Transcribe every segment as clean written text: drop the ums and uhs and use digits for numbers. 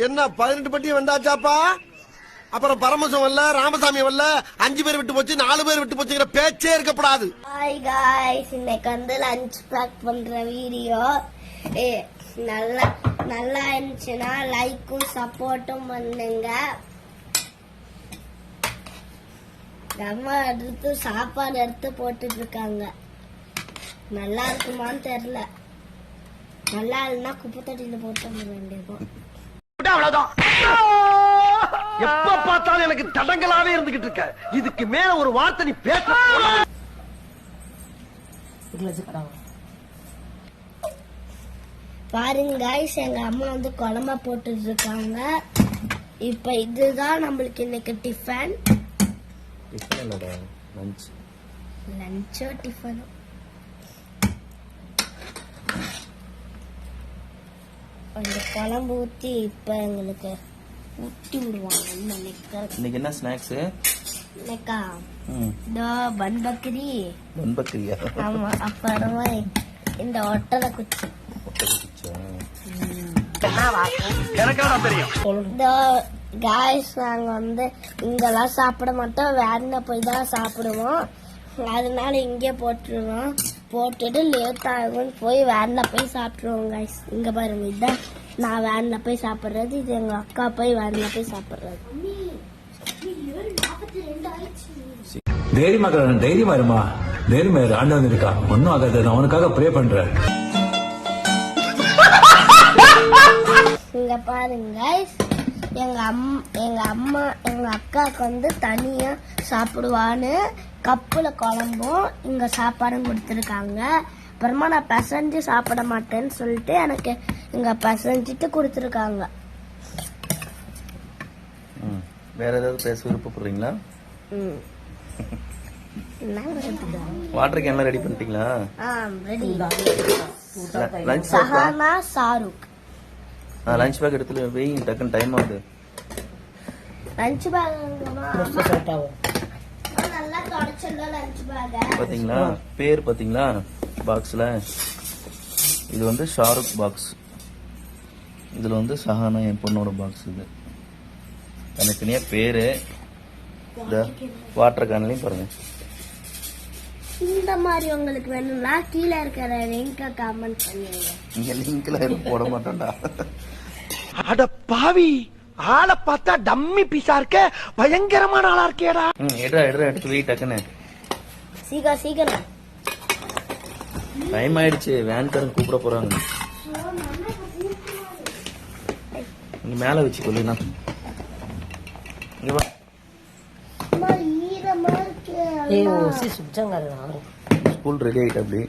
என்ன 18 பட்டி வந்தாச்சாப்பா? அப்புறம் பரமசம் வரல, ராமசாமி வரல, 5 பேர் விட்டு போச்சு, 4 பேர் விட்டு போச்சுங்கிற பேச்சே இருக்கப்படாது. ஹாய் गाइस, இன்னைக்கு வந்து லஞ்ச் பேக் பண்ற வீடியோ. நல்லா இருந்துச்சுன்னா லைக்கும் சப்போர்ட்டும் பண்ணுங்க. அம்மா எடுத்து சாப்பாடு எடுத்து போட்டுட்டு இருக்காங்க. நல்லா இருக்குமான்னு தெரியல. நல்லா இல்லைன்னா குப்பை தொட்டியில போட்டு வர வேண்டியதும். அவ்வளவுதான். எப்ப பார்த்தாலும் எனக்கு தடங்களாவே இருந்துகிட்டு இருக்க. இதுக்கு மேல ஒரு வார்த்தை நீ பேச பாருங்க गाइस, எங்க அம்மா வந்து குழம்பா போட்டுட்டு இருக்காங்க. இப்ப இதுதான் நம்மளுக்கு இன்னைக்கு டிஃபன். லஞ்சோ டிஃபனோ அந்த குழம்பு ஊத்தி இப்ப எங்களுக்கு ஊட்டி விடுவாங்க. இன்னைக்கு என்ன ஸ்நாக்ஸ்? இன்னைக்கா பன் பக்கரி. பன் பக்கரியா? ஆமா. அப்புறமா இந்த ஒட்டரை குச்சி. गाइस, நாங்க வந்து இங்கெல்லாம் சாப்பிட மாட்டோம், வேன்ல போய் தான் சாப்பிடுவோம். அதனால இங்கே போட்டுருவோம். போட்டுட்டு லேட் ஆகும் போய் வேன்ல போய் சாப்பிடுவோம். गाइस, இங்க பாருங்க, இதுதான் நான் வேன்ல போய் சாப்பிடுறது, இது எங்க அக்கா போய் வேன்ல போய் சாப்பிடுறது. தைரியமா இருமா, தைரியமா இரு, ஆண்டவன் இருக்கா, ஒன்னும் ஆகாது, நான் அவனுக்காக ப்ரே பண்றேன். இங்க பாருங்க गाइस, எங்க அம்மா எங்க அக்காவுக்கு வந்து தனியா சாப்பிடுவான்னு கப்புல குழம்பும் இங்க சாப்பாடும் கொடுத்துருக்காங்க. அப்புறமா நான் பிசைஞ்சு சாப்பிட மாட்டேன்னு சொல்லிட்டு எனக்கு இங்க பிசைஞ்சிட்டு கொடுத்துருக்காங்க. வேற ஏதாவது பேச விருப்பப்படுறீங்களா? வாட்டர் கேன்லாம் ரெடி பண்ணிட்டீங்களா? சஹானா ஷாருக் லஞ்ச் பேக் எடுத்து வெயிங், டக்குன்னு டைம் ஆகுது. லஞ்ச் பேக் நல்லா தொடச்சிடலாம். லஞ்ச் பேக் பாத்தீங்களா? பேர் பாத்தீங்களா பாக்ஸ்ல? இது வந்து ஷாருக் பாக்ஸ், இதுல வந்து சஹானா என் பொண்ணோட பாக்ஸ். இது தனித்தனியா பேரு. இந்த வாட்டர் கேன்லயும் பாருங்க. இந்த மாதிரி உங்களுக்கு வேணும்னா கீழே இருக்கிற லிங்கை கமெண்ட் பண்ணுங்க. இங்க லிங்க்ல போட மாட்டோம்டா. அட பாவி, ஆளை பார்த்தா டம்மி பீஸா இருக்க, பயங்கரமான ஆளா இருக்கேடா. எடுத்து வெயிட் டக்குன்னு. சீக்கிரம் டைம் ஆயிடுச்சு, வேன்காரன் கூப்பிட போறாங்க. இங்க மேல வச்சு கொள்ளுனா. இங்க வா. स्कूल रेडी आइट अभी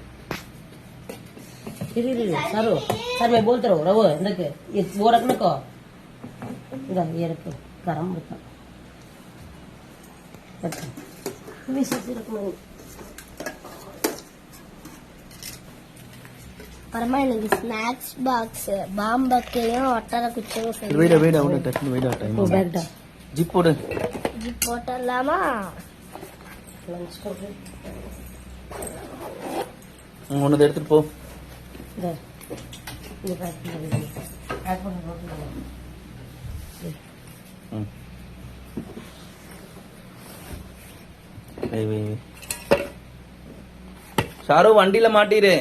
सर सर मैं बोलते रहो रवो देखो ये वो रखने को इधर ये रखो गरम रखो பரமா எனக்கு ஸ்நாக்ஸ் பாக்ஸ் பாம்பக்கையும் ஒட்டரை குச்சியும் சரி. வெயிட் அவன டக்கு வெயிட் டைம் ஓ பேக் டா ஜிப் போடு. ஜிப் போடலாமா? லஞ்ச் कर ஒன்னு எடுத்துட்டு போ. इधर ये पैक பண்ணு वे சாரு வண்டில மாட்டிரு.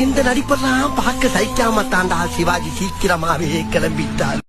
இந்த நடிப்பெல்லாம் பார்க்க சகிக்காம தாண்டா சிவாஜி சீக்கிரமாவே கிளம்பிட்டார்.